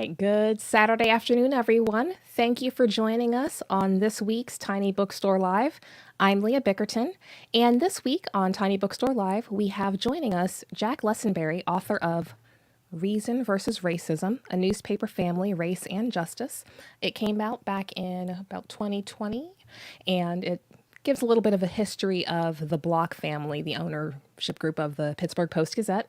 right, good Saturday afternoon, everyone. Thank you for joining us on this week's Tiny Bookstore Live. I'm Leah Bickerton, and this week on Tiny Bookstore Live, we have joining us Jack Lessenberry, author of Reason versus Racism, A Newspaper Family, Race and Justice. It came out back in about 2020, and it gives a little bit of a history of the Block family, the ownership group of the Pittsburgh Post-Gazette.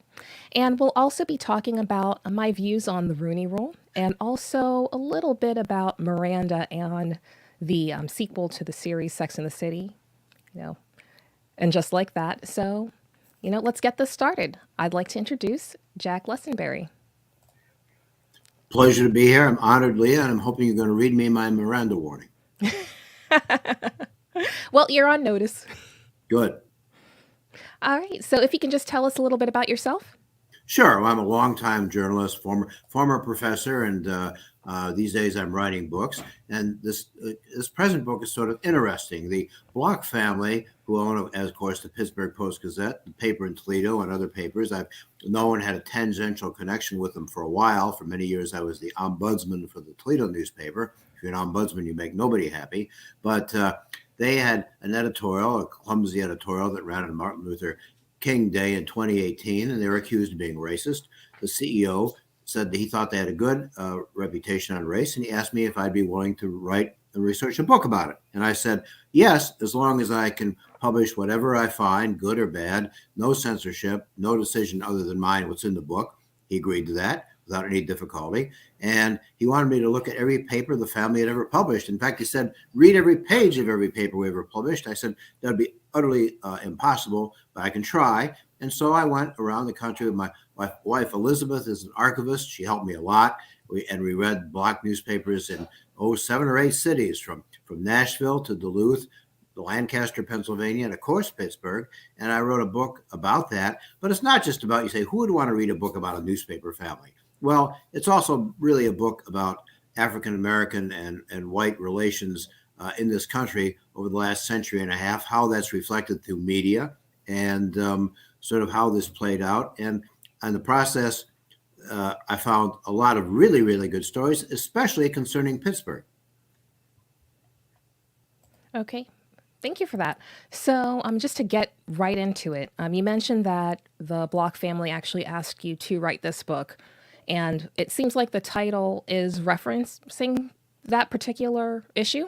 And we'll also be talking about my views on the Rooney Rule and also a little bit about Miranda and the sequel to the series Sex and the City, you know, and just like that. So, let's get this started. I'd like to introduce Jack Lessenberry. Pleasure to be here. I'm honored, Leah, and I'm hoping you're going to read me my Miranda warning. Well, you're on notice. Good. All right. So if you can just tell us a little bit about yourself. Sure. Well, I'm a longtime journalist, former professor, and these days I'm writing books. And this present book is sort of interesting. The Block family, who own, as of course, the Pittsburgh Post-Gazette, the paper in Toledo, and other papers. I've known and had a tangential connection with them for a while. For many years, I was the ombudsman for the Toledo newspaper. If you're an ombudsman, you make nobody happy. But they had an editorial, a clumsy editorial that ran on Martin Luther King Day in 2018, and they were accused of being racist. The CEO said that he thought they had a good reputation on race, and he asked me if I'd be willing to write and research a book about it. And I said, yes, as long as I can publish whatever I find, good or bad, no censorship, no decision other than mine, what's in the book. He agreed to that without any difficulty. And he wanted me to look at every paper the family had ever published. In fact, he said, read every page of every paper we ever published. I said, that'd be utterly impossible, but I can try. And so I went around the country with my wife, Elizabeth, is an archivist. She helped me a lot. We read Block newspapers in 7 or 8 cities, from Nashville to Duluth, Lancaster, Pennsylvania, and of course, Pittsburgh. And I wrote a book about that. But it's not just about, you say, who would want to read a book about a newspaper family? Well, it's also really a book about African-American and white relations in this country over the last century and a half, how that's reflected through media, and sort of how this played out. And in the process, I found a lot of really, really good stories, especially concerning Pittsburgh. Okay. Thank you for that. So just to get right into it, you mentioned that the Block family actually asked you to write this book. And it seems like the title is referencing that particular issue.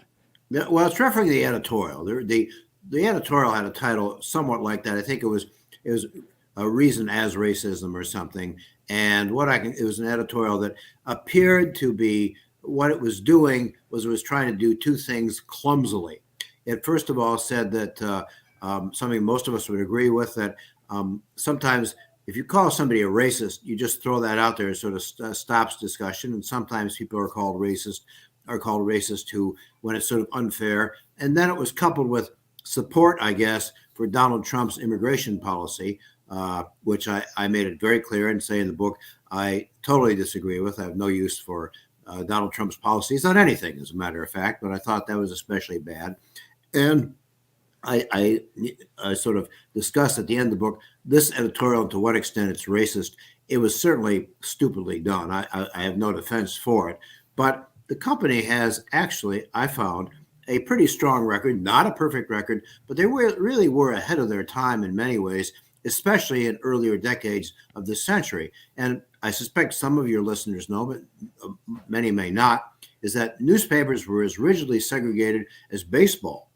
Yeah, well, it's referring to the editorial. The editorial had a title somewhat like that. I think it was a Reason as Racism or something. And it was an editorial that appeared to be, what it was doing was it was trying to do two things clumsily. It first of all said that something most of us would agree with, that sometimes if you call somebody a racist, you just throw that out there. It sort of stops discussion. And sometimes people are called racist who, when it's sort of unfair. And then it was coupled with support, I guess, for Donald Trump's immigration policy, which I made it very clear and say in the book, I totally disagree with. I have no use for Donald Trump's policies on anything, as a matter of fact, but I thought that was especially bad. And I sort of discussed at the end of the book, this editorial, to what extent it's racist. It was certainly stupidly done. I have no defense for it. But the company has actually, I found, a pretty strong record, not a perfect record, but they really were ahead of their time in many ways, especially in earlier decades of this century. And I suspect some of your listeners know, but many may not, is that newspapers were as rigidly segregated as baseball.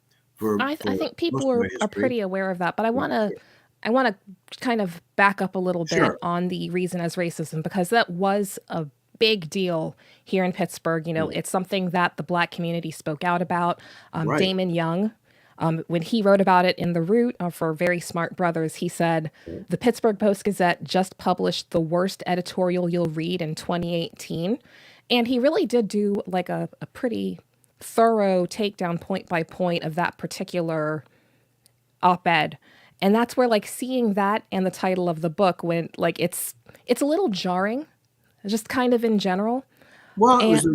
I think people are pretty aware of that, but I want to kind of back up a little bit Sure. on the Reason as Racism, because that was a big deal here in Pittsburgh. It's something that the Black community spoke out about. Right. Damon Young, when he wrote about it in The Root for Very Smart Brothers, he said, the Pittsburgh Post-Gazette just published the worst editorial you'll read in 2018. And he really did do like a pretty thorough takedown point by point of that particular op-ed. And that's where, like, seeing that and the title of the book, when like it's a little jarring, just kind of in general. Well, it was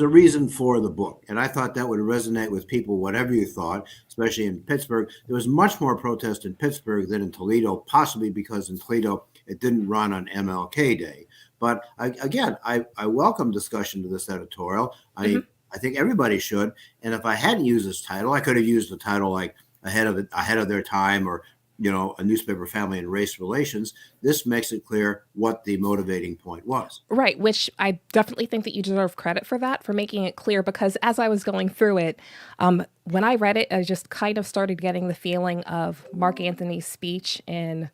a reason for the book. And I thought that would resonate with people, whatever you thought, especially in Pittsburgh. There was much more protest in Pittsburgh than in Toledo, possibly because in Toledo it didn't run on MLK Day. But I welcome discussion to this editorial. Mhm. I think everybody should. And if I hadn't used this title, I could have used a title like ahead of their time, or a newspaper, family, and race relations. This makes it clear what the motivating point was. Right, which I definitely think that you deserve credit for that, for making it clear, because as I was going through it, when I read it, I just kind of started getting the feeling of Mark Antony's speech in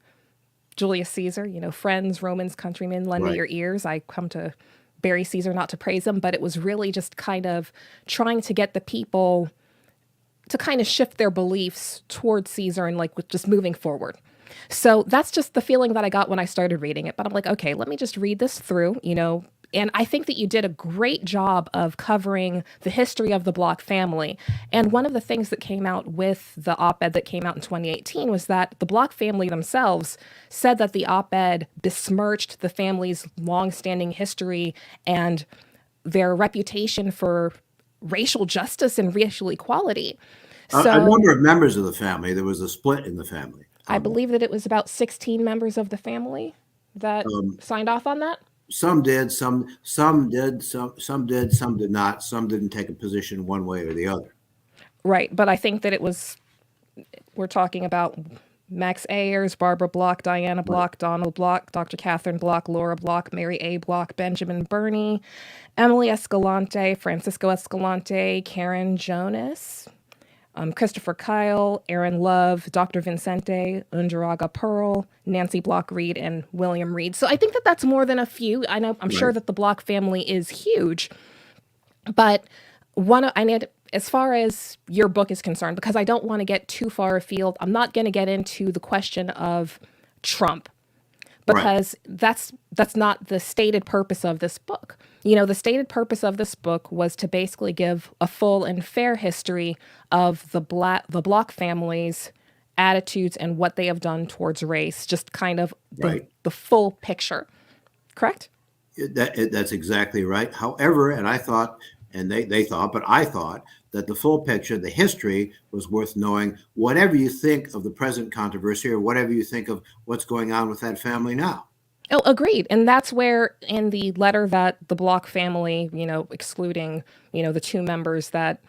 Julius Caesar, friends, Romans, countrymen, lend me Right. your ears. I come to bury Caesar, not to praise him. But it was really just kind of trying to get the people to kind of shift their beliefs towards Caesar and like with just moving forward. So that's just the feeling that I got when I started reading it. But I'm like, okay, let me just read this through, And I think that you did a great job of covering the history of the Block family. And one of the things that came out with the op-ed that came out in 2018 was that the Block family themselves said that the op-ed besmirched the family's longstanding history and their reputation for racial justice and racial equality. A number So of members of the family. There was a split in the family. I believe that it was about 16 members of the family that Um, signed off on that. some did, some did, some did, some did not. Some didn't take a position one way or the other. Right. But I think that we're talking about Max Ayers, Barbara Block, Diana Right. Block, Donald Block, Dr. Catherine Block, Laura Block, Mary A. Block, Benjamin Burney, Emily Escalante, Francisco Escalante, Karen Jonas, Christopher Kyle, Aaron Love, Dr. Vincente, Unduraga Pearl, Nancy Block Reed, and William Reed. So I think that that's more than a few. I'm sure Right. that the Block family is huge, but I need, as far as your book is concerned, because I don't want to get too far afield, I'm not going to get into the question of Trump, Right. because that's not the stated purpose of this book. The stated purpose of this book was to basically give a full and fair history of the Block family's attitudes and what they have done towards race, just kind of Right. the full picture. Correct? That's exactly right. However, and I thought, and they thought, but I thought that the full picture, the history, was worth knowing, whatever you think of the present controversy or whatever you think of what's going on with that family now. Oh, agreed. And that's where in the letter that the Block family, excluding, the two members that,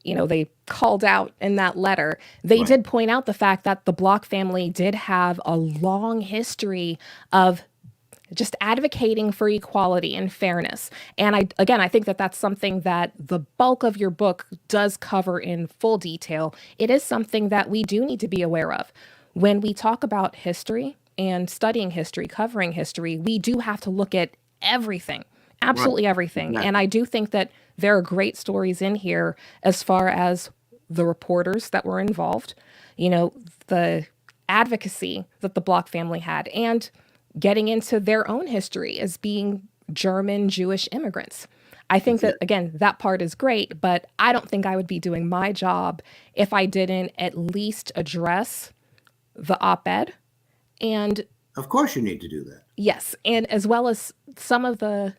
they called out in that letter, they Right. did point out the fact that the Block family did have a long history of just advocating for equality and fairness. And I think that that's something that the bulk of your book does cover in full detail. It is something that we do need to be aware of. When we talk about history and studying history, covering history, we do have to look at everything, Right. absolutely everything. And Exactly. I do think that there are great stories in here as far as the reporters that were involved, the advocacy that the Block family had, and getting into their own history as being German Jewish immigrants. I think that, Exactly. again, that part is great, but I don't think I would be doing my job if I didn't at least address the op-ed. And Of course, you need to do that. yes, and as well as some of the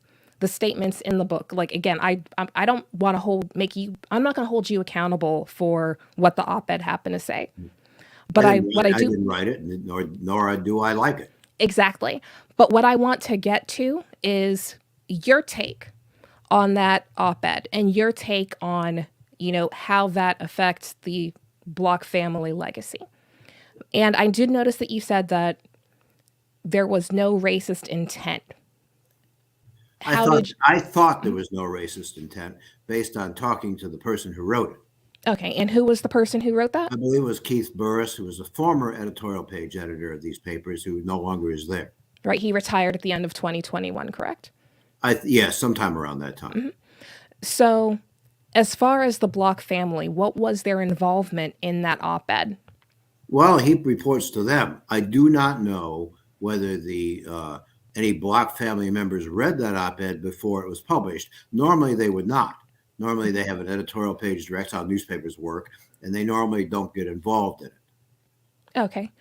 statements in the book. Like, again, I don't want to I'm not going to hold you accountable for what the op-ed happened to say. But what I I do, didn't write it, nor do I like it. exactly. But what I want to get to is your take on that op-ed and your take on, how that affects the Block family legacy. And I did notice that you said that there was no racist intent. How did you, I thought there was no racist intent based on talking to the person who wrote it. okay, and who was the person who wrote that? I believe it was Keith Burris, who was a former editorial page editor of these papers, who no longer is there. Right, he retired at the end of 2021, correct? Yes, sometime around that time. So, as far as the Block family, what was their involvement in that op-ed? Well, he reports to them. I do not know whether any Block family members read that op-ed before it was published. Normally, they would not. Normally, they have an editorial page direct how newspapers work, and they normally don't get involved in it. Okay.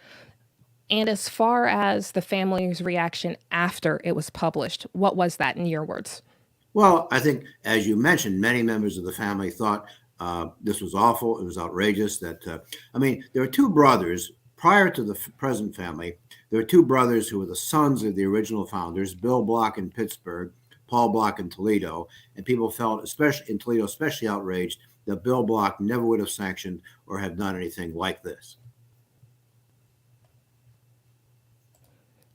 And as far as the family's reaction after it was published, what was that in your words? Well, I think, as you mentioned, many members of the family thought this was awful. It was outrageous. There were two brothers prior to the present family, there were two brothers who were the sons of the original founders, Bill Block in Pittsburgh, Paul Block in Toledo, and people felt, especially in Toledo, especially outraged that Bill Block never would have sanctioned or have done anything like this.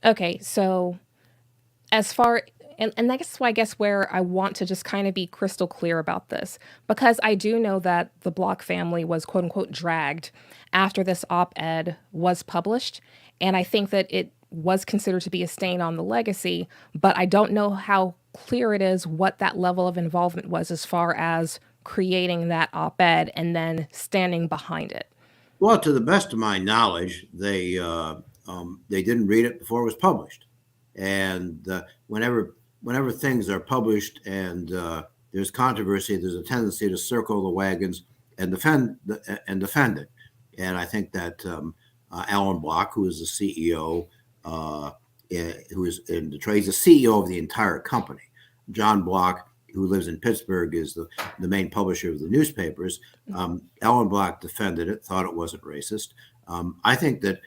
Okay, so as far and that's why I guess where I want to just kind of be crystal clear about this, because I do know that the Block family was quote unquote dragged after this op-ed was published, and I think that it was considered to be a stain on the legacy, but I don't know how clear it is what that level of involvement was as far as creating that op-ed and then standing behind it. Well, to the best of my knowledge, they didn't read it before it was published, and whenever things are published and there's controversy, there's a tendency to circle the wagons and defend it. And I think that Alan Block, who is the CEO, who is in Detroit, he's the CEO of the entire company. John Block, who lives in Pittsburgh, is the main publisher of the newspapers. Alan Block defended it, thought it wasn't racist. I think that,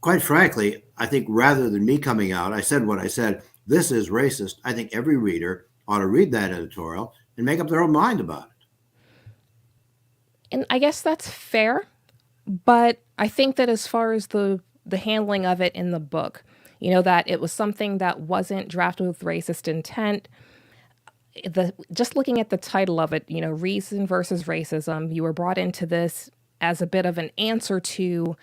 quite frankly, I think rather than me coming out, I said what I said, this is racist. I think every reader ought to read that editorial and make up their own mind about it. And I guess that's fair, but I think that as far as the handling of it in the book, that it was something that wasn't drafted with racist intent. Just looking at the title of it, reason versus racism, you were brought into this as a bit of an answer to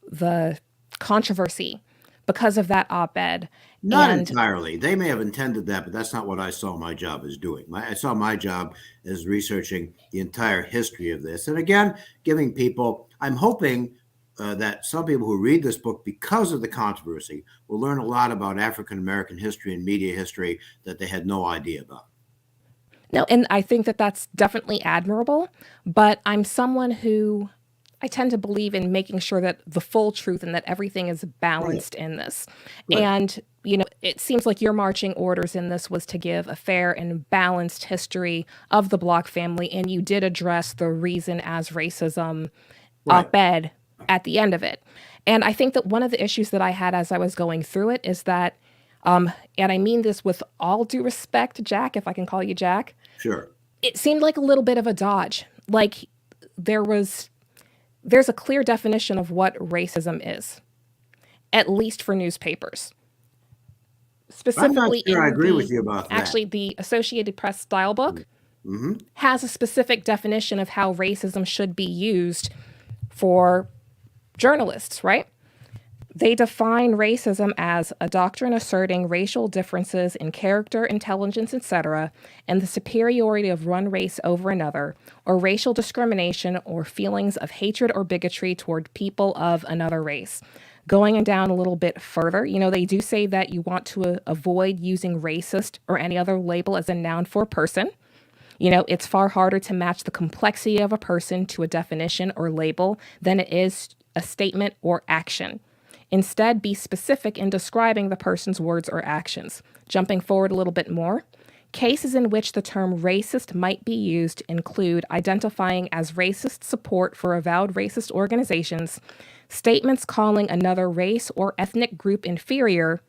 the controversy because of that op-ed. Not entirely. They may have intended that, but that's not what I saw my job as doing. I saw my job as researching the entire history of this. And again, giving people, I'm hoping that some people who read this book because of the controversy will learn a lot about African-American history and media history that they had no idea about. No, and I think that that's definitely admirable, but I'm someone who I tend to believe in making sure that the full truth and that everything is balanced in this. Right. And, it seems like your marching orders in this was to give a fair and balanced history of the Block family, and you did address the reason as racism op-ed at the end of it. And I think that one of the issues that I had as I was going through it is that, and I mean this with all due respect, Jack, if I can call you Jack. Sure. It seemed like a little bit of a dodge. Like there's a clear definition of what racism is, at least for newspapers. Specifically, I'm not sure I agree with you about that. Actually, the Associated Press style book has a specific definition of how racism should be used for journalists, right? They define racism as a doctrine asserting racial differences in character, intelligence, etc., and the superiority of one race over another, or racial discrimination or feelings of hatred or bigotry toward people of another race. Going down a little bit further, they do say that you want to avoid using racist or any other label as a noun for a person. It's far harder to match the complexity of a person to a definition or label than it is a statement or action. Instead, be specific in describing the person's words or actions. Jumping forward a little bit more, cases in which the term racist might be used include identifying as racist support for avowed racist organizations, statements calling another race or ethnic group inferior,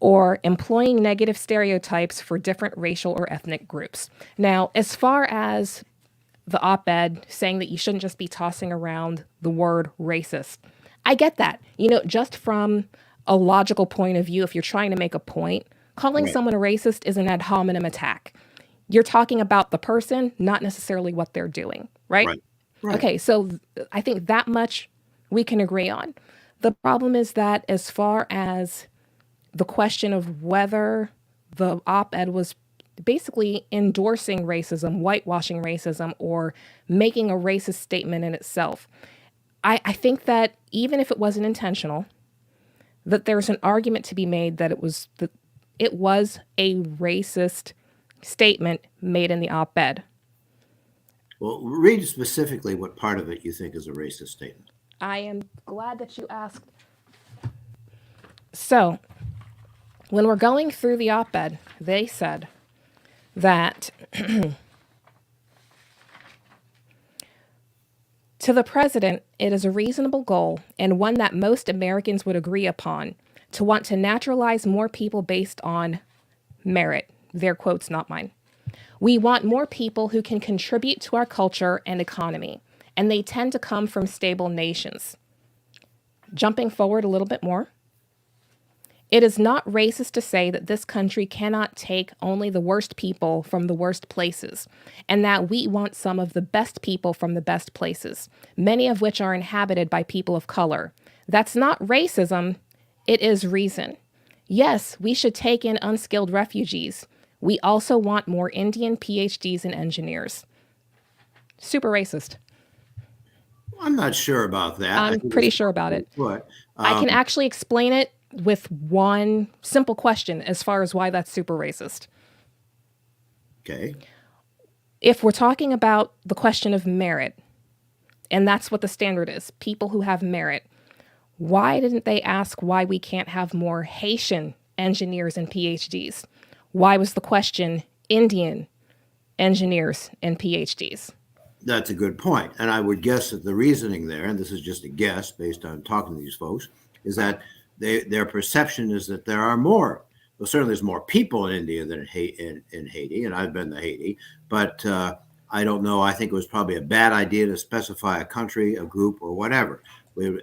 or employing negative stereotypes for different racial or ethnic groups. Now, as far as the op-ed saying that you shouldn't just be tossing around the word racist, I get that. Just from a logical point of view, if you're trying to make a point, calling someone a racist is an ad hominem attack. You're talking about the person, not necessarily what they're doing, right? Right. Okay, so I think that much we can agree on. The problem is that as far as the question of whether the op-ed was basically endorsing racism, whitewashing racism, or making a racist statement in itself, I think that even if it wasn't intentional, that there's an argument to be made that it was a racist statement made in the op-ed. Well, read specifically what part of it you think is a racist statement. I am glad that you asked. So, when we're going through the op-ed, they said that To the president, it is a reasonable goal and one that most Americans would agree upon to want to naturalize more people based on merit. Their quotes, not mine. We want more people who can contribute to our culture and economy, and they tend to come from stable nations. Jumping forward a little bit more, it is not racist to say that this country cannot take only the worst people from the worst places, and that we want some of the best people from the best places, many of which are inhabited by people of color. That's not racism, it is reason. Yes, we should take in unskilled refugees. We also want more Indian PhDs and engineers. Super racist. I'm not sure about that. I'm pretty sure about it. But I can actually explain it with one simple question as far as why that's super racist. okay. If we're talking about the question of merit, and that's what the standard is, people who have merit, why didn't they ask why we can't have more Haitian engineers and PhDs? Why was the question Indian engineers and PhDs? That's a good point. And I would guess that the reasoning there, and this is just a guess based on talking to these folks, is that their perception is that there are more. Well, certainly there's more people in India than in Haiti, and I've been to Haiti, but I don't know. I think it was probably a bad idea to specify a country, a group, or whatever.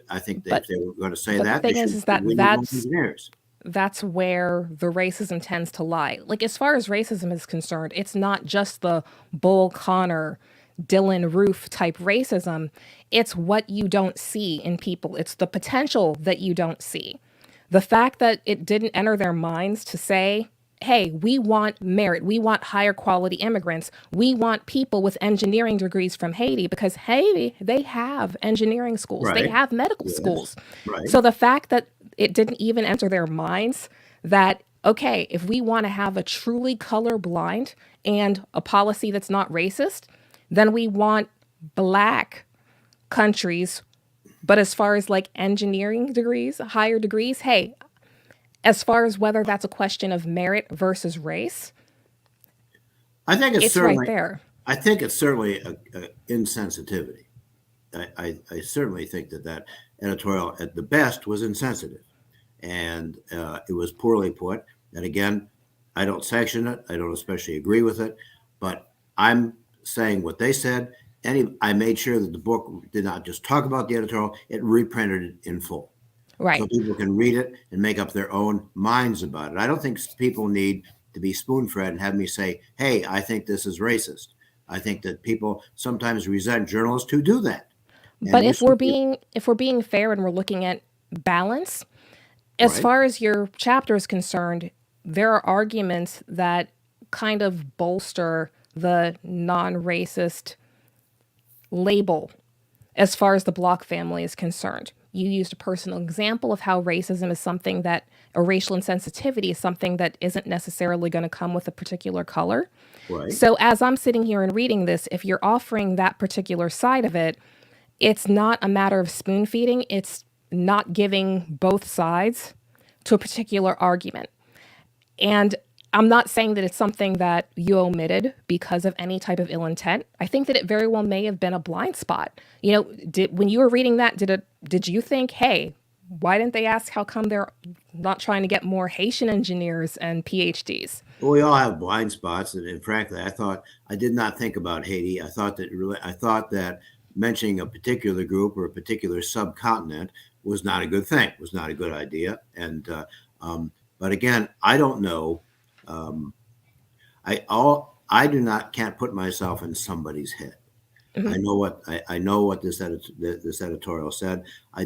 I think that if they were going to say that, the thing is that we need more engineers. That's where the racism tends to lie. Like, as far as racism is concerned, it's not just the Bull Connor, Dylan Roof type racism. It's what you don't see in people. It's the potential that you don't see. The fact that it didn't enter their minds to say, hey, we want merit. We want higher quality immigrants. We want people with engineering degrees from Haiti, because Haiti, they have engineering schools. Right. They have medical schools. Right. So the fact that it didn't even enter their minds that, okay, if we want to have a truly colorblind and a policy that's not racist, then we want Black countries. But as far as like engineering degrees, higher degrees, hey, as far as whether that's a question of merit versus race, I think it's right certainly there. I think it's certainly a insensitivity. I certainly think that editorial at the best was insensitive, and it was poorly put. And again, I don't sanction it. I don't especially agree with it, but I'm saying what they said. I made sure that the book did not just talk about the editorial; it reprinted it in full. Right. So people can read it and make up their own minds about it. I don't think people need to be spoon-fed and have me say, hey, I think this is racist. I think that people sometimes resent journalists who do that. But if we're being fair and we're looking at balance, as far as your chapter is concerned, there are arguments that kind of bolster the non-racist label as far as the Block family is concerned. You used a personal example of how racism is something that, or racial insensitivity is something that isn't necessarily going to come with a particular color. Right. So as I'm sitting here and reading this, if you're offering that particular side of it, it's not a matter of spoon feeding. It's not giving both sides to a particular argument. And I'm not saying that it's something that you omitted because of any type of ill intent. I think that it very well may have been a blind spot. You know, when you were reading that, did you think, hey, why didn't they ask how come they're not trying to get more Haitian engineers and PhDs? Well, we all have blind spots, and frankly, I did not think about Haiti. I thought that mentioning a particular group or a particular subcontinent was not a good thing. Was not a good idea. And but again, I don't know. Can't put myself in somebody's head. Mm-hmm. I know what this editorial said. I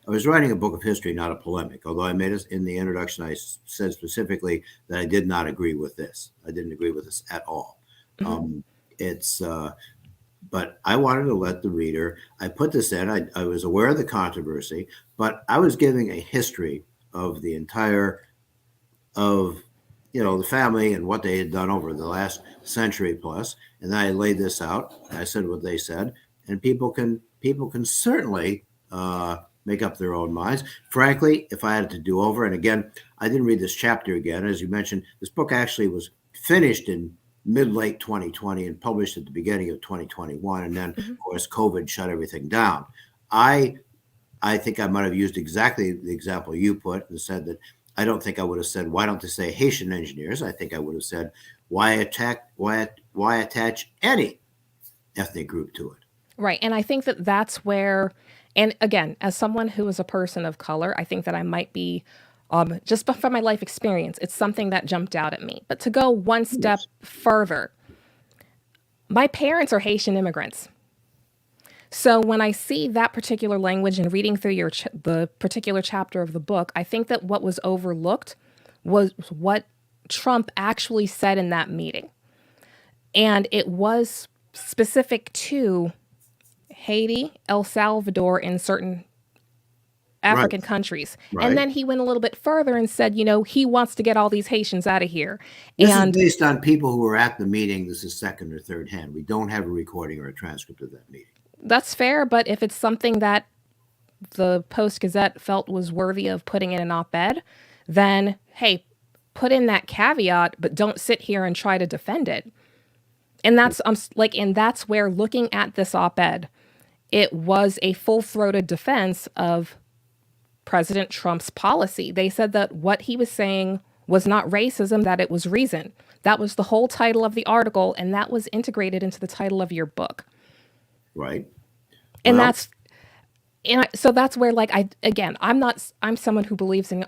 was writing a book of history, not a polemic. Although I made it in the introduction, I said specifically that I did not agree with this. I didn't agree with this at all. Mm-hmm. But I wanted to let the reader. I put this in. I was aware of the controversy, but I was giving a history of the entire the family and what they had done over the last century plus. And then I laid this out. I said what they said, and people can certainly make up their own minds. Frankly, if I had to do over, and again, I didn't read this chapter again, as you mentioned, this book actually was finished in mid-late 2020 and published at the beginning of 2021. And then, Mhm. of course, COVID shut everything down. I I think I might have used exactly the example you put and said that I don't think I would have said, why don't they say Haitian engineers? I think I would have said, why attach any ethnic group to it? Right. And I think that that's where, and again, as someone who is a person of color, I think that I might be, just from my life experience, it's something that jumped out at me. But to go one step Yes. further, my parents are Haitian immigrants. So when I see that particular language and reading through the particular chapter of the book, I think that what was overlooked was what Trump actually said in that meeting. And it was specific to Haiti, El Salvador, and certain Right, African countries. And right. then he went a little bit further and said, he wants to get all these Haitians out of here. This is And based on people who were at the meeting. This is second or third hand. We don't have a recording or a transcript of that meeting. that's fair. But if it's something that the Post Gazette felt was worthy of putting in an op ed, then hey, put in that caveat, but don't sit here and try to defend it. And that's where looking at this op ed, it was a full throated defense of President Trump's policy. They said that what he was saying was not racism, that it was reason. That was the whole title of the article, and that was integrated into the title of your book. Right. And Well, so that's where, like, I'm someone who believes in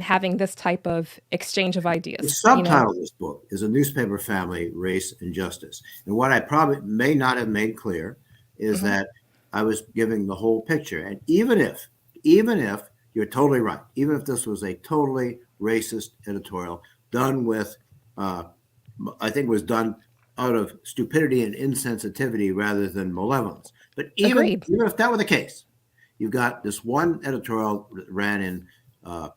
having this type of exchange of the ideas. subtitle of this book is A Newspaper Family, Race and Justice. And what I probably may not have made clear is Mhm. that I was giving the whole picture. And even if you're totally right, even if this was a totally racist editorial done with, uh, I think it was done out of stupidity and insensitivity rather than malevolence. But Agreed. even if that were the case, you've got this one editorial that ran in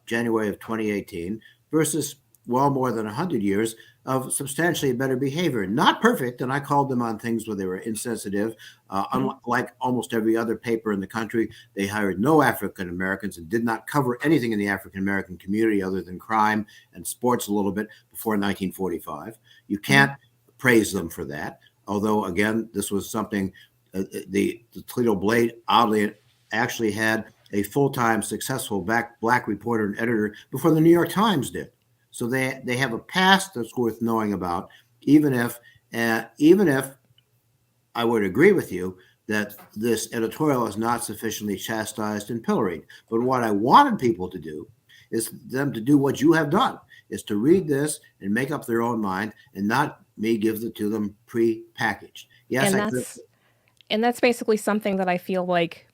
January of 2018 versus well more than 100 years of substantially better behavior. Not perfect, and I called them on things where they were insensitive. Mhm. Unlike almost every other paper in the country, they hired no African Americans and did not cover anything in the African American community other than crime and sports a little bit before 1945. You Mhm. can't praise them for that. Although, again, this was something the Toledo Blade oddly actually had a full-time successful black reporter and editor before the New York Times did. So they have a past that's worth knowing about, even if I would agree with you that this editorial is not sufficiently chastised and pilloried. But what I wanted people to do is them to do what you have done, is to read this and make up their own mind and not me give it to them pre-packaged. Yes, And I could. that's basically something that I feel like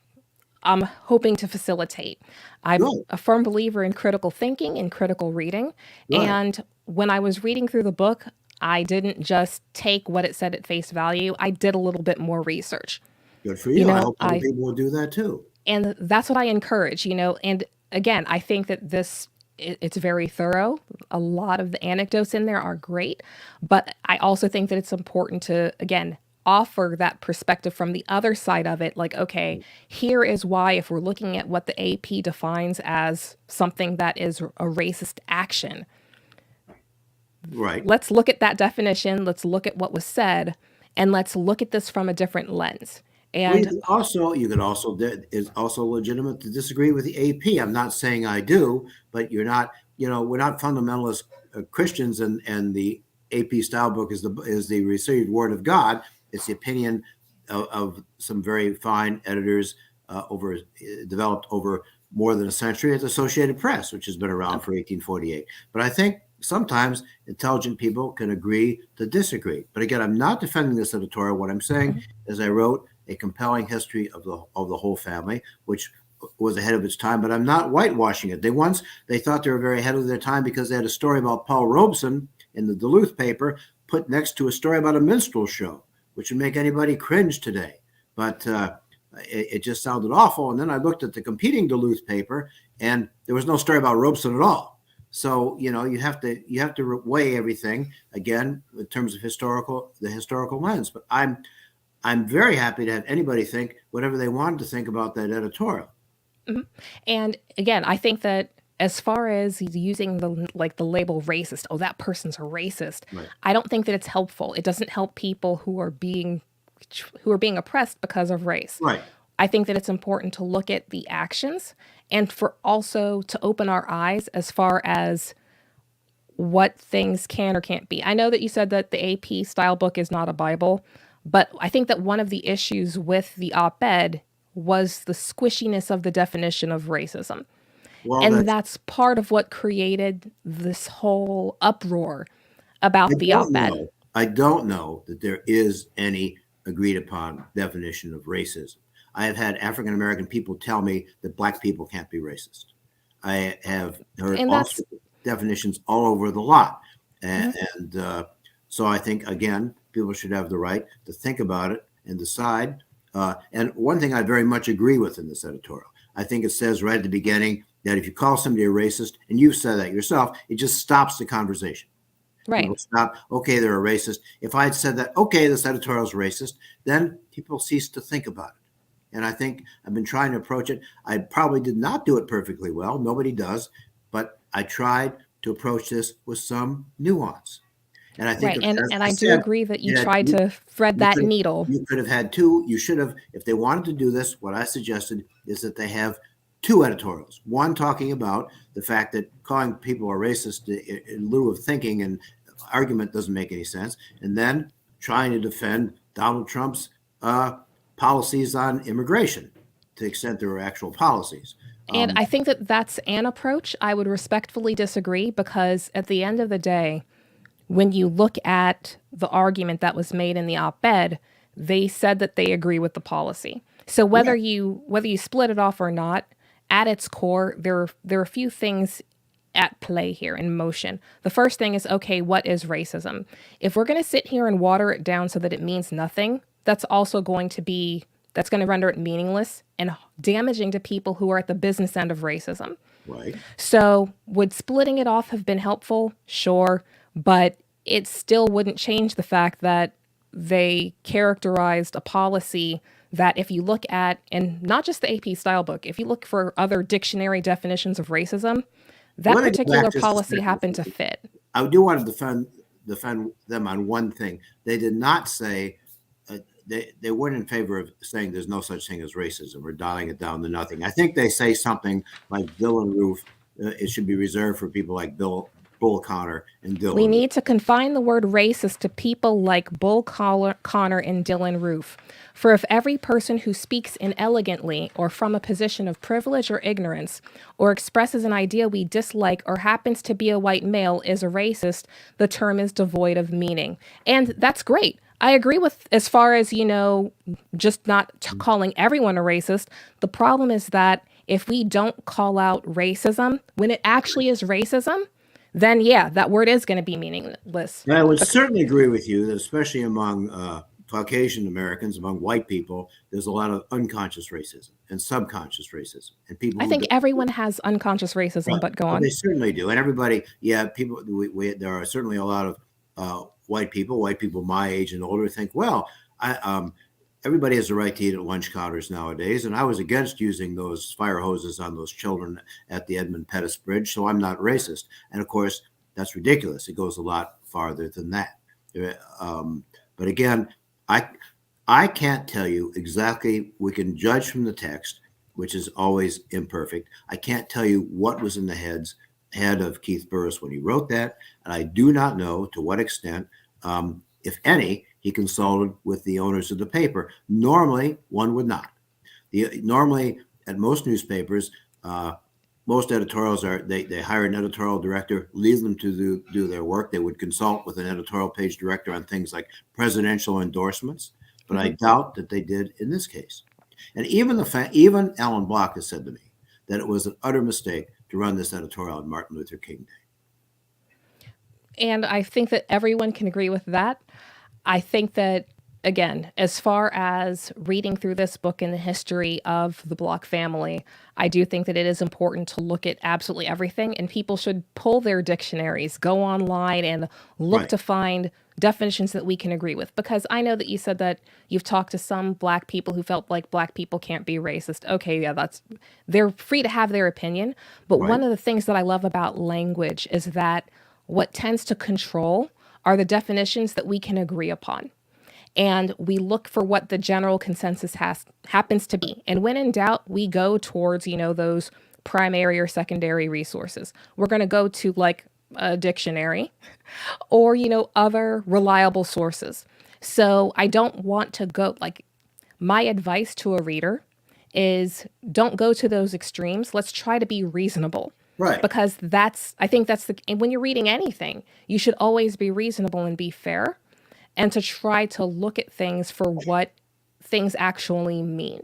I'm hoping to facilitate. I'm Good, a firm believer in critical thinking and critical reading. good, And when I was reading through the book, I didn't just take what it said at face value. I did a little bit more research. good for You you. I know, hope other I people will do that too. and that's what I encourage, and again, I think that it's very thorough. A lot of the anecdotes in there are great, but I also think that it's important to, again, offer that perspective from the other side of it. Like, okay, here is why, if we're looking at what the AP defines as something that is a racist action, Right. let's look at that definition, let's look at what was said, and let's look at this from a different lens. Well, And it's also legitimate to disagree with the AP. I'm not saying I do, but we're not fundamentalist Christians, and the AP style book is the received word of God. It's the opinion of some very fine editors developed over more than a century at the Associated Press, which has been around for 1848. But I think sometimes intelligent people can agree to disagree. But again, I'm not defending this editorial. What I'm saying is I wrote a compelling history of the whole family, which was ahead of its time. But I'm not whitewashing it. They thought they were very ahead of their time because they had a story about Paul Robeson in the Duluth paper put next to a story about a minstrel show, which would make anybody cringe today. But it just sounded awful. And then I looked at the competing Duluth paper, and there was no story about Robeson at all. So you have to weigh everything again in terms of the historical lens. But I'm very happy to have anybody think whatever they wanted to think about that editorial. Mhm. And again, I think that as far as using the label racist, oh, that person's a racist, Right. I don't think that it's helpful. It doesn't help people who are being oppressed because of race. Right. I think that it's important to look at the actions and for also to open our eyes as far as what things can or can't be. I know that you said that the AP style book is not a Bible, but I think that one of the issues with the op ed was the squishiness of the definition of racism. Well, And that's part of what created this whole uproar I about the don't op ed. know. I don't know that there is any agreed upon definition of racism. I have had African American people tell me that black people can't be racist. I have heard And all that's sorts of definitions all over the lot. And, mhm. and so I think, again, people should have the right to think about it and decide. And one thing I very much agree with in this editorial, I think it says right at the beginning that if you call somebody a racist, and you've said that yourself, it just stops the conversation. Right. People stop, okay, they're a racist. If I had said that, okay, this editorial is racist, then people cease to think about it. And I think I've been trying to approach it. I probably did not do it perfectly well. Nobody does. But I tried to approach this with some nuance. And I think, Right. And as and I I do said, agree that you you, had, tried to thread you that could needle. you could have had two. You should have, if they wanted to do this, what I suggested is that they have two editorials. One talking about the fact that calling people a racist in lieu of thinking and argument doesn't make any sense, and then trying to defend Donald Trump's policies on immigration to the extent there are actual policies. And Um, I think that that's an approach I would respectfully disagree because at the end of the day, when you look at the argument that was made in the op-ed, they said that they agree with the policy. So yeah, whether you split it off or not, at its core, there are a few things at play here in motion. The first thing is, okay, what is racism? If we're going to sit here and water it down so that it means nothing, that's going to render it meaningless and damaging to people who are at the business end of racism. right. So, would splitting it off have been helpful? Sure, but it still wouldn't change the fact that they characterized a policy that if you look at, and not just the AP style book, if you look for other dictionary definitions of racism, that Let me go particular back just a policy second. happened to fit. I do want to defend them on one thing. They did not say they weren't in favor of saying there's no such thing as racism or dialing it down to nothing. I think they say something like Dylan Roof. It should be reserved for people like Bull Connor and We Dylan Roof. need to confine the word racist to people like Connor and Dylan Roof. For if every person who speaks inelegantly or from a position of privilege or ignorance or expresses an idea we dislike or happens to be a white male is a racist, the term is devoid of meaning. And that's great. I agree with as far as, just not calling everyone a racist. The problem is that if we don't call out racism when it actually is racism, then yeah, that word is going to be meaningless. And I would certainly agree with you that especially among Caucasian Americans, among white people, there's a lot of unconscious racism and subconscious racism, and people I who think don't. everyone has unconscious racism, Right. but go Oh, they on. certainly do. And everybody, yeah, people, there are certainly a lot of white people my age and older think, well, everybody has the right to eat at lunch counters nowadays. And I was against using those fire hoses on those children at the Edmund Pettus Bridge. So I'm not racist. And of course, that's ridiculous. It goes a lot farther than that. But again, I, I can't tell you exactly, we can judge from the text, which is always imperfect. I can't tell you what was in the head of Keith Burris when he wrote that. And I do not know to what extent, if any, he consulted with the owners of the paper. Normally, one would not. Normally, at most newspapers, most editorials they hire an editorial director, leave them to do their work. They would consult with an editorial page director on things like presidential endorsements, but I doubt that they did in this case. And even Alan Block has said to me that it was an utter mistake to run this editorial on Martin Luther King Day. And I think that everyone can agree with that. I think that again, as far as reading through this book and the history of the Block family, I do think that it is important to look at absolutely everything, and people should pull their dictionaries, go online and look Right. to find definitions that we can agree with. Because I know that you said that you've talked to some Black people who felt like Black people can't be racist. Okay, yeah, they're free to have their opinion. But Right. one of the things that I love about language is that what tends to control are the definitions that we can agree upon, and we look for what the general consensus happens to be. And when in doubt, we go towards, those primary or secondary resources. We're going to go to like a dictionary or, other reliable sources. So I don't want to go like my advice to a reader is don't go to those extremes. Let's try to be reasonable, Right. because I think that's and when you're reading anything, you should always be reasonable and be fair, and to try to look at things for what things actually mean.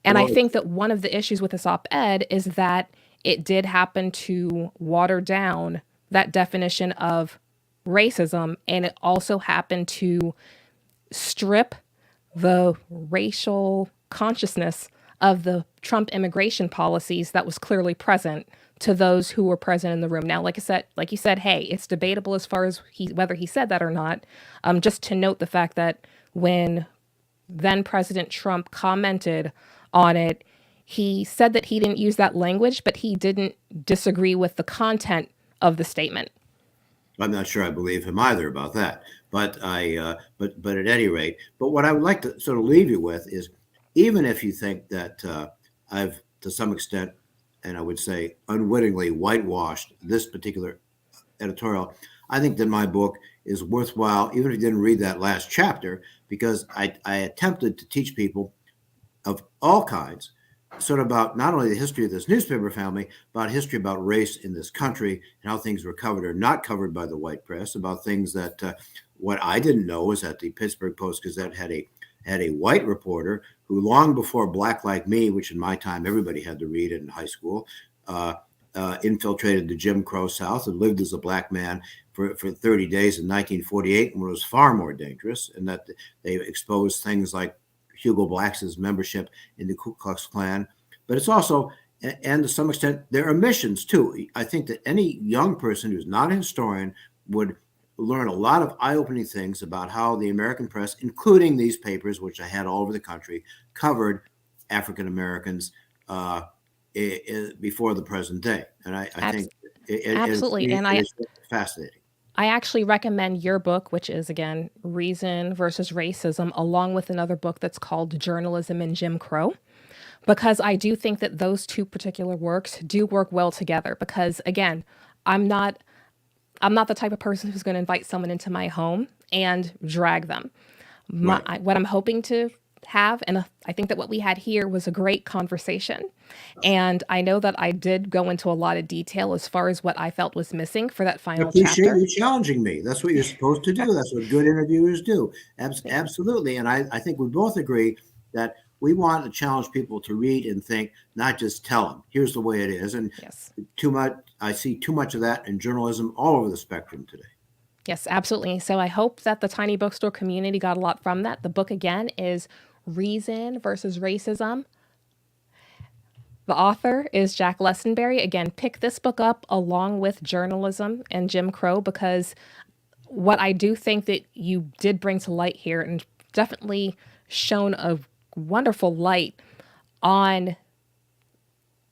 And I Well, think that one of the issues with this op ed is that it did happen to water down that definition of racism. And it also happened to strip the racial consciousness of the Trump immigration policies that was clearly present to those who were present in the room. Now, like you said, hey, it's debatable as far as whether he said that or not. Just to note the fact that when then President Trump commented on it, he said that he didn't use that language, but he didn't disagree with the content of the statement. I'm not sure I believe him either about that. But at any rate, but what I would like to sort of leave you with is, even if you think that I've to some extent, and I would say unwittingly, whitewashed this particular editorial, I think that my book is worthwhile, even if you didn't read that last chapter, because I attempted to teach people of all kinds, sort of about not only the history of this newspaper family, but history about race in this country and how things were covered or not covered by the white press, about things that what I didn't know was that the Pittsburgh Post-Gazette had a white reporter who, long before Black Like Me, which in my time everybody had to read it in high school, infiltrated the Jim Crow South and lived as a Black man for 30 days in 1948, when it was far more dangerous, and that they exposed things like Hugo Black's membership in the Ku Klux Klan. But it's also, and to some extent, their omissions too. I think that any young person who's not a historian would learn a lot of eye-opening things about how the American press, including these papers, which I had all over the country, covered African Americans before the present day. And I think Absolutely. And it is fascinating. I actually recommend your book, which is, again, Reason versus Racism, along with another book that's called Journalism and Jim Crow, because I do think that those two particular works do work well together. Because, again, I'm not the type of person who's going to invite someone into my home and drag them. Right. What I'm hoping to have, and I think that what we had here was a great conversation. And I know that I did go into a lot of detail as far as what I felt was missing for that I final appreciate chapter. you challenging me. That's what you're supposed to do. That's what good interviewers do. Absolutely. And I think we both agree that we want to challenge people to read and think, not just tell them, here's the way it is. And Yes. I see too much of that in journalism all over the spectrum today. Yes, absolutely. So I hope that the Tiny Bookstore community got a lot from that. The book, again, is Reason versus Racism. The author is Jack Lessenberry. Again, pick this book up along with Journalism and Jim Crow, because what I do think that you did bring to light here, and definitely shown a wonderful light on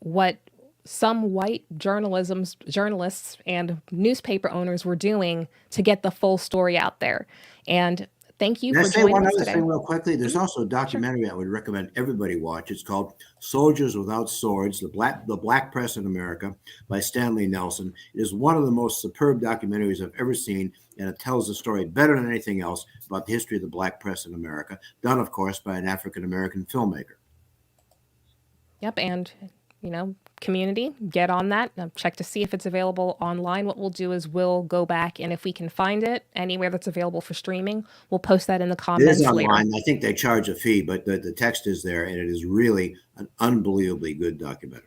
what some white journalists and newspaper owners were doing to get the full story out there. And thank you Can I for say joining one us other today. thing real quickly? There's also a documentary I would recommend everybody watch. It's called Soldiers Without Swords, the Black Press in America by Stanley Nelson. It is one of the most superb documentaries I've ever seen, and it tells the story better than anything else about the history of the Black press in America, done, of course, by an African-American filmmaker. Yep, and community, get on that. Check to see if it's available online. What we'll do is we'll go back, and if we can find it anywhere that's available for streaming, we'll post that in the It is comments later. online. I think they charge a fee, but the text is there, and it is really an unbelievably good documentary.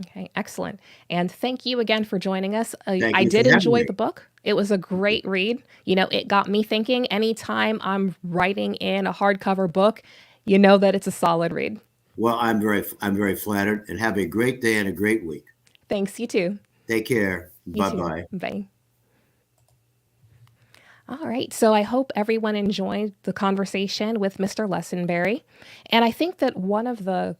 Okay, excellent. And thank you again for joining us. Thank I you for did having enjoy me. the book. It was a great read. It got me thinking. Anytime I'm writing in a hardcover book, you know that it's a solid read. Well, I'm very flattered, and have a great day and a great week. Thanks, you too. Take care. You Bye too. bye. Bye. All right. So I hope everyone enjoyed the conversation with Mr. Lessenberry. And I think that one of the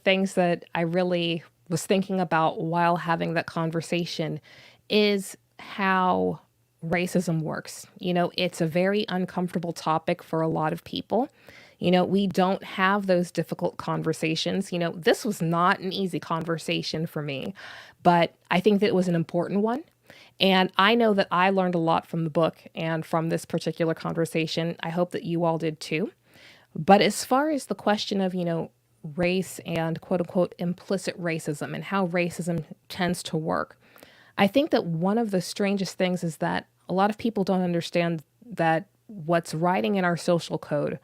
things that I really was thinking about while having that conversation is how racism works. It's a very uncomfortable topic for a lot of people. We don't have those difficult conversations. This was not an easy conversation for me, but I think that it was an important one. And I know that I learned a lot from the book and from this particular conversation. I hope that you all did too. But as far as the question of, race and quote unquote implicit racism and how racism tends to work, I think that one of the strangest things is that a lot of people don't understand that what's writing in our social code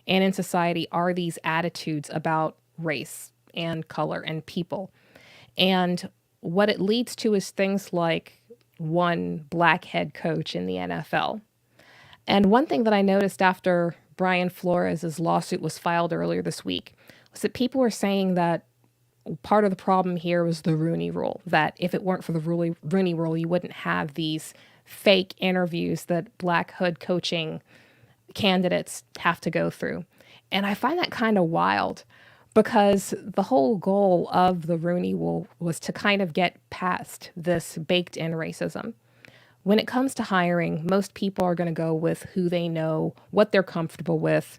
and in society are these attitudes about race and color and people. And what it leads to is things like one black head coach in the NFL. And one thing that I noticed after Brian Flores' lawsuit was filed earlier this week was that people were saying that part of the problem here was the Rooney Rule, that if it weren't for the Rooney Rule, you wouldn't have these fake interviews that black hood coaching candidates have to go through. And I find that kind of wild because the whole goal of the Rooney Rule was to kind of get past this baked in racism. When it comes to hiring, most people are going to go with who they know, what they're comfortable with,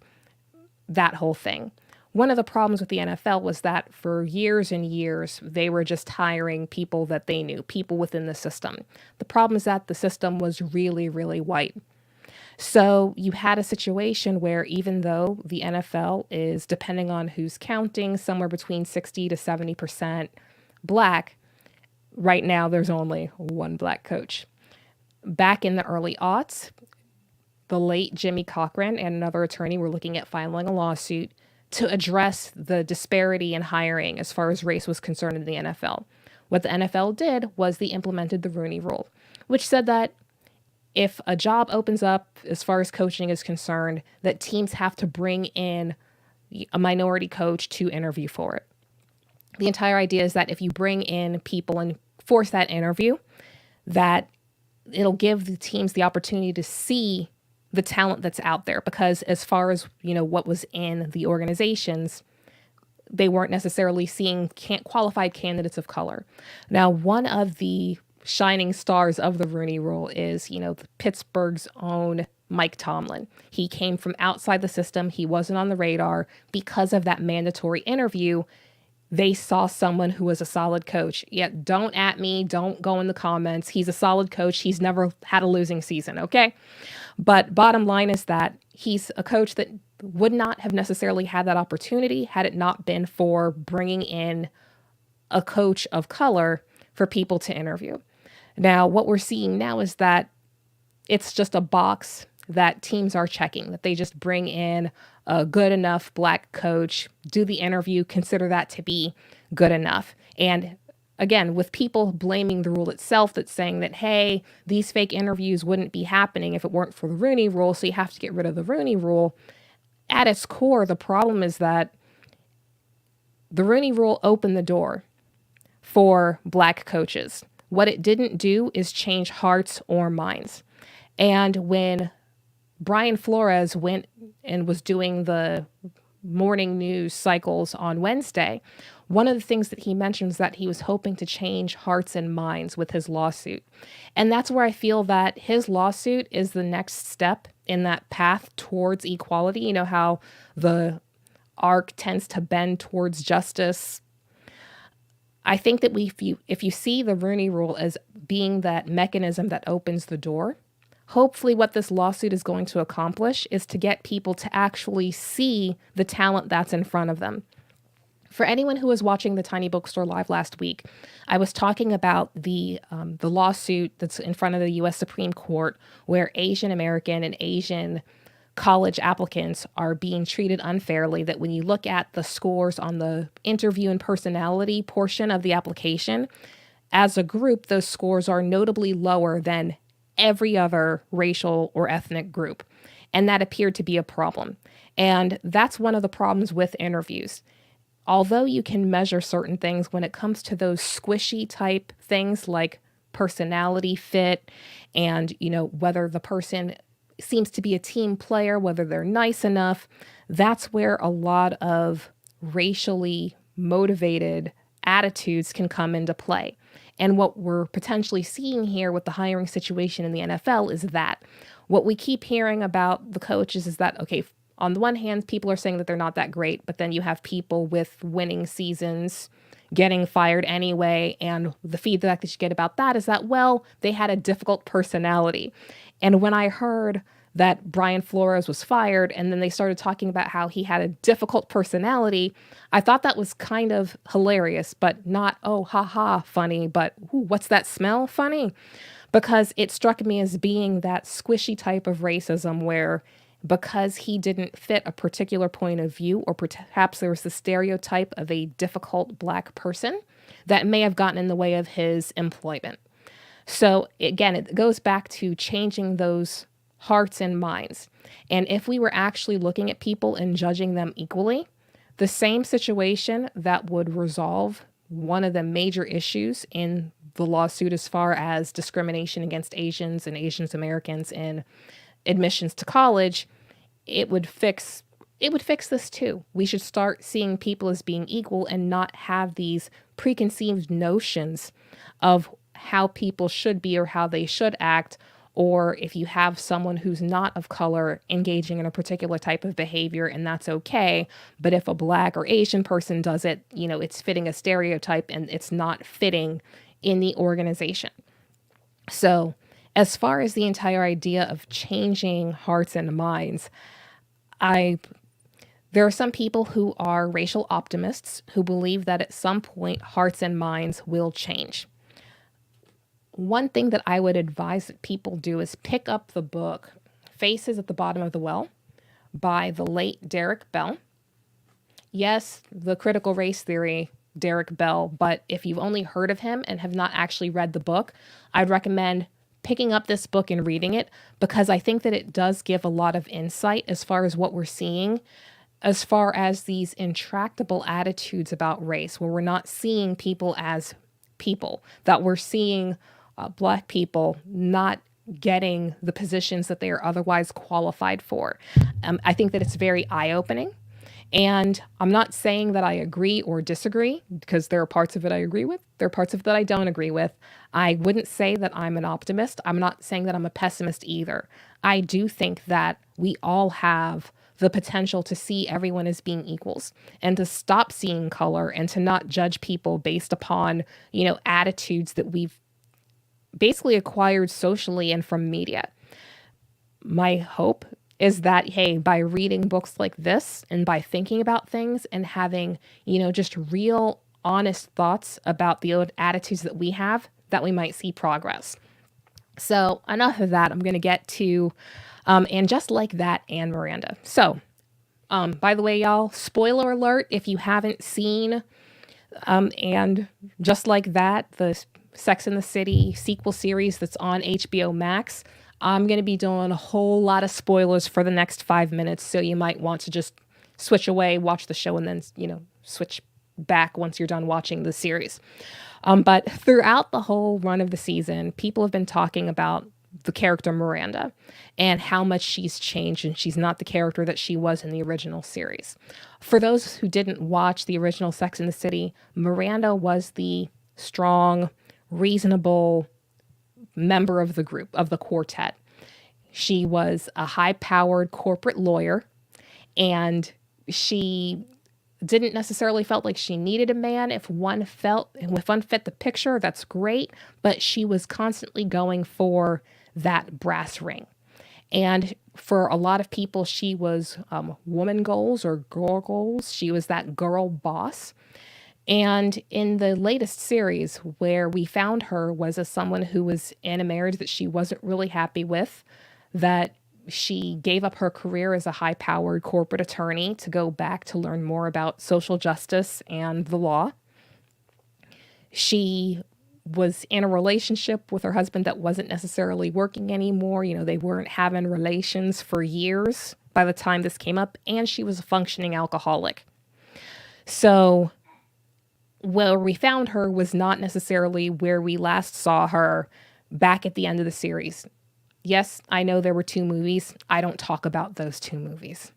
that whole thing. One of the problems with the NFL was that for years and years, they were just hiring people that they knew, people within the system. The problem is that the system was really, really white. So you had a situation where even though the NFL is, depending on who's counting, somewhere between 60 to 70% black, right now there's only one black coach. Back in the early aughts, the late Jimmy Cochran and another attorney were looking at filing a lawsuit to address the disparity in hiring as far as race was concerned in the NFL. What the NFL did was they implemented the Rooney Rule, which said that if a job opens up as far as coaching is concerned, that teams have to bring in a minority coach to interview for it. The entire idea is that if you bring in people and force that interview, that it'll give the teams the opportunity to see the talent that's out there, because as far as what was in the organizations, they weren't necessarily seeing qualified candidates of color. Now, one of the shining stars of the Rooney Rule is Pittsburgh's own Mike Tomlin. He came from outside the system. He wasn't on the radar. Because of that mandatory interview, they saw someone who was a solid coach. Yet don't at me, don't go in the comments. He's a solid coach. He's never had a losing season, okay? But bottom line is that he's a coach that would not have necessarily had that opportunity had it not been for bringing in a coach of color for people to interview. Now, what we're seeing now is that it's just a box that teams are checking, that they just bring in a good enough black coach, do the interview, consider that to be good enough. And again, with people blaming the rule itself, that's saying that, hey, these fake interviews wouldn't be happening if it weren't for the Rooney Rule, so you have to get rid of the Rooney Rule. At its core, the problem is that the Rooney Rule opened the door for black coaches. What it didn't do is change hearts or minds. And when Brian Flores went and was doing the morning news cycles on Wednesday, one of the things that he mentions that he was hoping to change hearts and minds with his lawsuit. And that's where I feel that his lawsuit is the next step in that path towards equality. You know how the arc tends to bend towards justice. I think that if you see the Rooney Rule as being that mechanism that opens the door, hopefully what this lawsuit is going to accomplish is to get people to actually see the talent that's in front of them. For anyone who was watching the Tiny Bookstore Live last week, I was talking about the lawsuit that's in front of the U.S. Supreme Court where Asian American and Asian college applicants are being treated unfairly, that when you look at the scores on the interview and personality portion of the application, as a group, those scores are notably lower than every other racial or ethnic group. And that appeared to be a problem. And that's one of the problems with interviews. Although you can measure certain things, when it comes to those squishy type things like personality fit and, whether the person seems to be a team player, whether they're nice enough, that's where a lot of racially motivated attitudes can come into play. And what we're potentially seeing here with the hiring situation in the NFL is that what we keep hearing about the coaches is that, okay, on the one hand, people are saying that they're not that great, but then you have people with winning seasons getting fired anyway. And the feedback that you get about that is that, well, they had a difficult personality. And when I heard that Brian Flores was fired and then they started talking about how he had a difficult personality, I thought that was kind of hilarious, but not, oh, haha, funny, but ooh, what's that smell funny? Because it struck me as being that squishy type of racism where because he didn't fit a particular point of view, or perhaps there was the stereotype of a difficult Black person that may have gotten in the way of his employment. So again, it goes back to changing those hearts and minds. And if we were actually looking at people and judging them equally, the same situation that would resolve one of the major issues in the lawsuit as far as discrimination against Asians and Asian Americans in admissions to college, it would fix this too. We should start seeing people as being equal and not have these preconceived notions of how people should be or how they should act, or if you have someone who's not of color engaging in a particular type of behavior, and that's okay, but if a Black or Asian person does it, it's fitting a stereotype and it's not fitting in the organization. So as far as the entire idea of changing hearts and minds, there are some people who are racial optimists who believe that at some point hearts and minds will change. One thing that I would advise that people do is pick up the book Faces at the Bottom of the Well by the late Derek Bell. Yes, the critical race theory, Derek Bell, but if you've only heard of him and have not actually read the book, I'd recommend picking up this book and reading it, because I think that it does give a lot of insight as far as what we're seeing, as far as these intractable attitudes about race, where we're not seeing people as people, that we're seeing Black people not getting the positions that they are otherwise qualified for. I think that it's very eye-opening. And I'm not saying that I agree or disagree, because there are parts of it I agree with. There are parts of it that I don't agree with. I wouldn't say that I'm an optimist. I'm not saying that I'm a pessimist either. I do think that we all have the potential to see everyone as being equals and to stop seeing color and to not judge people based upon, attitudes that we've basically acquired socially and from media. My hope is that, hey, by reading books like this and by thinking about things and having, just real honest thoughts about the attitudes that we have, that we might see progress. So enough of that. I'm going to get to, and just like that, and Miranda. So, by the way, y'all, spoiler alert, if you haven't seen, and just like that, the Sex and the City sequel series that's on HBO Max, I'm going to be doing a whole lot of spoilers for the next 5 minutes. So you might want to just switch away, watch the show, and then, switch back once you're done watching the series. But throughout the whole run of the season, people have been talking about the character Miranda and how much she's changed, and she's not the character that she was in the original series. For those who didn't watch the original Sex and the City, Miranda was the strong, reasonable member of the group, of the quartet. She was a high-powered corporate lawyer, and she didn't necessarily felt like she needed a man. If one fit the picture, that's great, but she was constantly going for that brass ring. And for a lot of people, she was woman goals or girl goals. She was that girl boss. And in the latest series, where we found her was as someone who was in a marriage that she wasn't really happy with, that She gave up her career as a high-powered corporate attorney to go back to learn more about social justice and the law. She was in a relationship with her husband that wasn't necessarily working anymore. They weren't having relations for years by the time this came up, and she was a functioning alcoholic. So where we found her was not necessarily where we last saw her back at the end of the series. Yes, I know there were 2 movies. I don't talk about those 2 movies.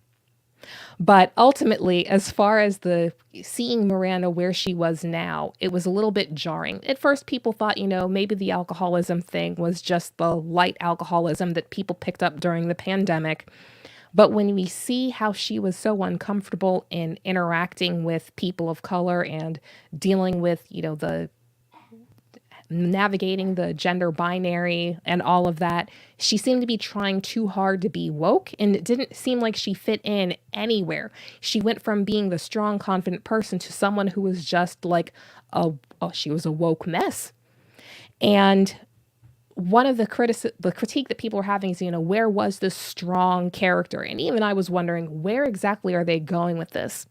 But ultimately, as far as the seeing Miranda where she was now, it was a little bit jarring. At first, people thought, maybe the alcoholism thing was just the light alcoholism that people picked up during the pandemic. But when we see how she was so uncomfortable in interacting with people of color and dealing with, the navigating the gender binary and all of that, she seemed to be trying too hard to be woke, and it didn't seem like she fit in anywhere. She went from being the strong, confident person to someone who was just like she was a woke mess. And one of the critique that people were having is, where was this strong character? And even I was wondering, where exactly are they going with this?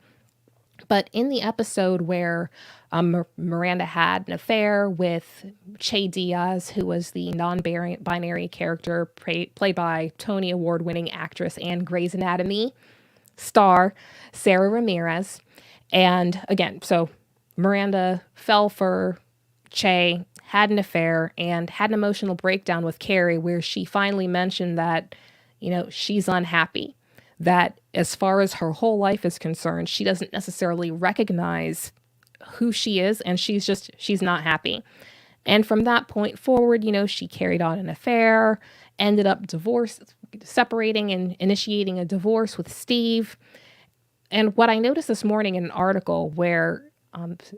But in the episode where Miranda had an affair with Che Diaz, who was the non-binary character played by Tony Award-winning actress and Grey's Anatomy star Sarah Ramirez. And again, so Miranda fell for Che, had an affair, and had an emotional breakdown with Carrie where she finally mentioned that, she's unhappy. That as far as her whole life is concerned, she doesn't necessarily recognize who she is, and she's not happy. And from that point forward, she carried on an affair, ended up separating and initiating a divorce with Steve. And what I noticed this morning in an article where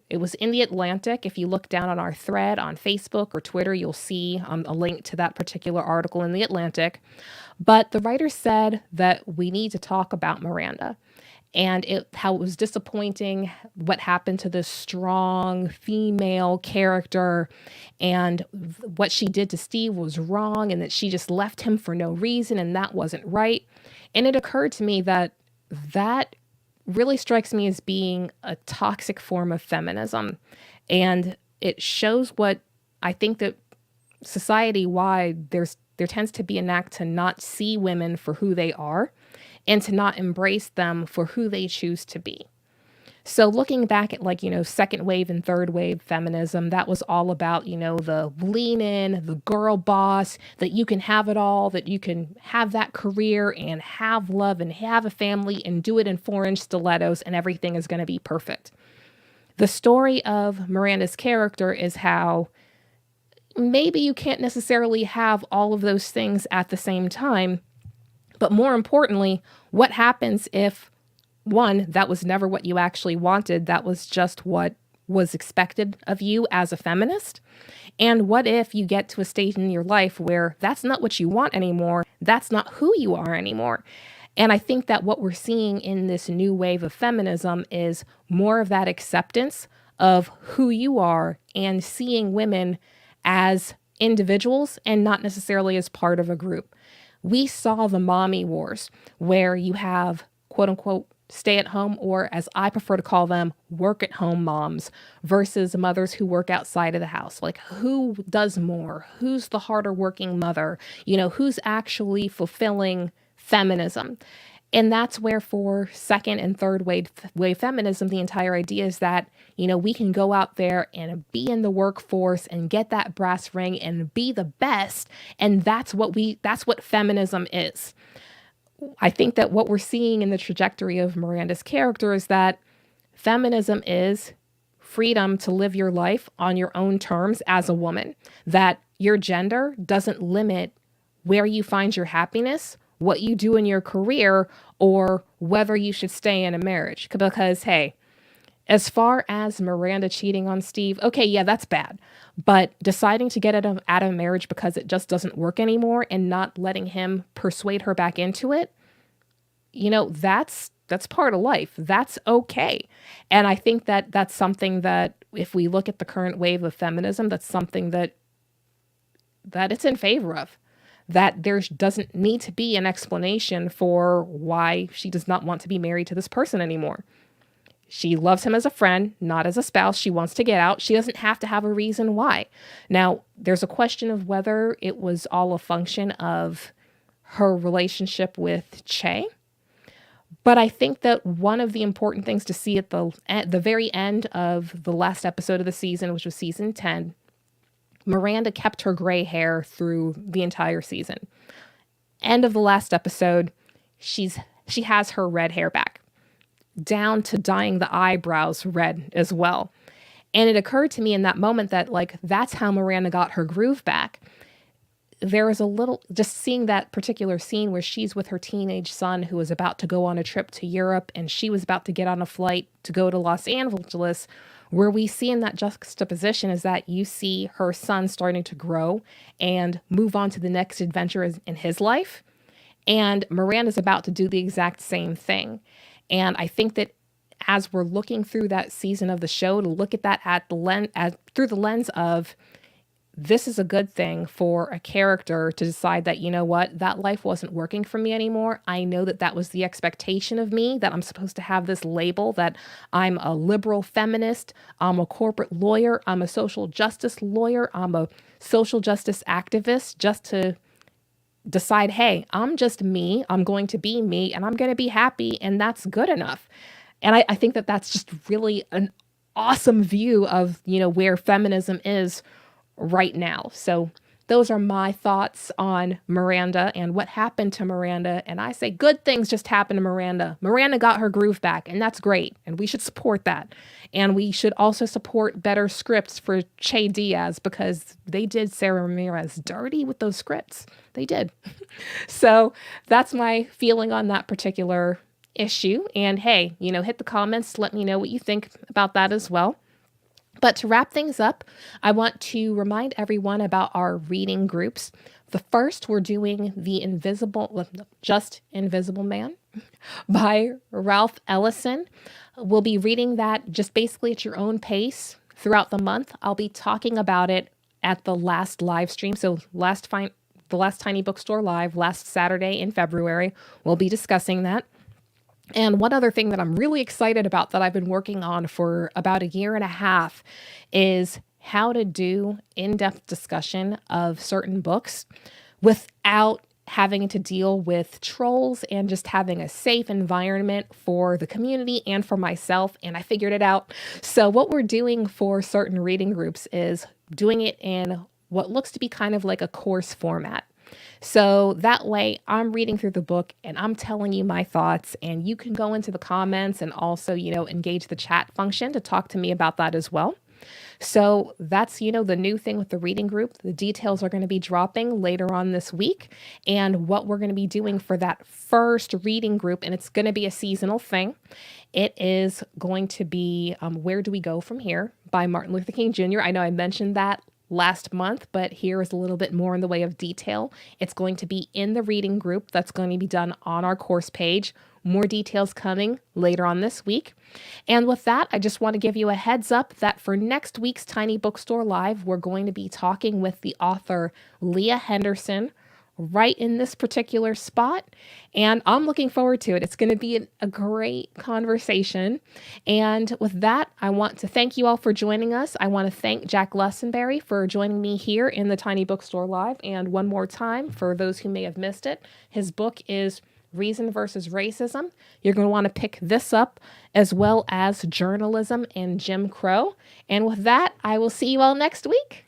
it was in The Atlantic. If you look down on our thread on Facebook or Twitter, you'll see a link to that particular article in The Atlantic. But the writer said that we need to talk about Miranda and how it was disappointing what happened to this strong female character, and what she did to Steve was wrong, and that she just left him for no reason, and that wasn't right. And it occurred to me that really strikes me as being a toxic form of feminism. And it shows what I think that society-wide there tends to be an act to not see women for who they are and to not embrace them for who they choose to be. So looking back at second wave and third wave feminism, that was all about, the lean in, the girl boss, that you can have it all, that you can have that career and have love and have a family and do it in 4-inch stilettos and everything is going to be perfect. The story of Miranda's character is how maybe you can't necessarily have all of those things at the same time, but more importantly, what happens if one, that was never what you actually wanted. That was just what was expected of you as a feminist. And what if you get to a stage in your life where that's not what you want anymore? That's not who you are anymore. And I think that what we're seeing in this new wave of feminism is more of that acceptance of who you are and seeing women as individuals and not necessarily as part of a group. We saw the mommy wars where you have quote unquote stay at home, or as I prefer to call them, work at home moms versus mothers who work outside of the house. Like, who does more? Who's the harder working mother? Who's actually fulfilling feminism? And that's where for second and third wave feminism, the entire idea is that, we can go out there and be in the workforce and get that brass ring and be the best. And that's what feminism is. I think that what we're seeing in the trajectory of Miranda's character is that feminism is freedom to live your life on your own terms as a woman, that your gender doesn't limit where you find your happiness, what you do in your career, or whether you should stay in a marriage. Because, hey, as far as Miranda cheating on Steve, okay, yeah, that's bad. But deciding to get out of marriage because it just doesn't work anymore and not letting him persuade her back into it, that's part of life. That's okay. And I think that that's something that if we look at the current wave of feminism, that's something that it's in favor of. that there doesn't need to be an explanation for why she does not want to be married to this person anymore. She loves him as a friend, not as a spouse. She wants to get out. She doesn't have to have a reason why. Now, there's a question of whether it was all a function of her relationship with Che. But I think that one of the important things to see at the very end of the last episode of the season, which was season 10, Miranda kept her gray hair through the entire season. End of the last episode, she has her red hair back, down to dyeing the eyebrows red as well. And it occurred to me in that moment that, like, that's how Miranda got her groove back. There was a little, just seeing that particular scene where she's with her teenage son who was about to go on a trip to Europe, and she was about to get on a flight to go to Los Angeles, where we see in that juxtaposition is that you see her son starting to grow and move on to the next adventure in his life. And Miranda's about to do the exact same thing. And I think that as we're looking through that season of the show, to look at that through the lens of, this is a good thing for a character to decide that, you know what, that life wasn't working for me anymore. I know that that was the expectation of me, that I'm supposed to have this label that I'm a liberal feminist, I'm a corporate lawyer, I'm a social justice lawyer, I'm a social justice activist, just to decide, hey, I'm just me, I'm going to be me, and I'm going to be happy, and that's good enough. And I think that that's just really an awesome view of, you know, where feminism is right now. So those are my thoughts on Miranda and what happened to Miranda. And I say good things just happened to Miranda. Miranda got her groove back, and that's great. And we should support that. And we should also support better scripts for Che Diaz, because they did Sarah Ramirez dirty with those scripts. They did. So that's my feeling on that particular issue. And hey, you know, hit the comments, let me know what you think about that as well. But to wrap things up, I want to remind everyone about our reading groups. The first, we're doing Just Invisible Man by Ralph Ellison. We'll be reading that just basically at your own pace throughout the month. I'll be talking about it at the last live stream. So the last Tiny Bookstore Live, last Saturday in February, we'll be discussing that. And one other thing that I'm really excited about that I've been working on for about a year and a half is how to do in-depth discussion of certain books without having to deal with trolls, and just having a safe environment for the community and for myself. And I figured it out. So what we're doing for certain reading groups is doing it in what looks to be kind of like a course format. So that way I'm reading through the book and I'm telling you my thoughts, and you can go into the comments and also, you know, engage the chat function to talk to me about that as well. So that's, you know, the new thing with the reading group. The details are going to be dropping later on this week, and what we're going to be doing for that first reading group, and it's going to be a seasonal thing. It is going to be Where Do We Go From Here by Martin Luther King Jr. I know I mentioned that last month, but here is a little bit more in the way of detail. It's going to be in the reading group that's going to be done on our course page. More details coming later on this week. And with that, I just want to give you a heads up that for next week's Tiny Bookstore Live, we're going to be talking with the author Leah Henderson right in this particular spot. And I'm looking forward to it. It's going to be a great conversation. And with that, I want to thank you all for joining us. I want to thank Jack Lessenberry for joining me here in the Tiny Bookstore Live. And one more time, for those who may have missed it, his book is Reason versus Racism. You're going to want to pick this up, as well as Journalism and Jim Crow. And with that, I will see you all next week.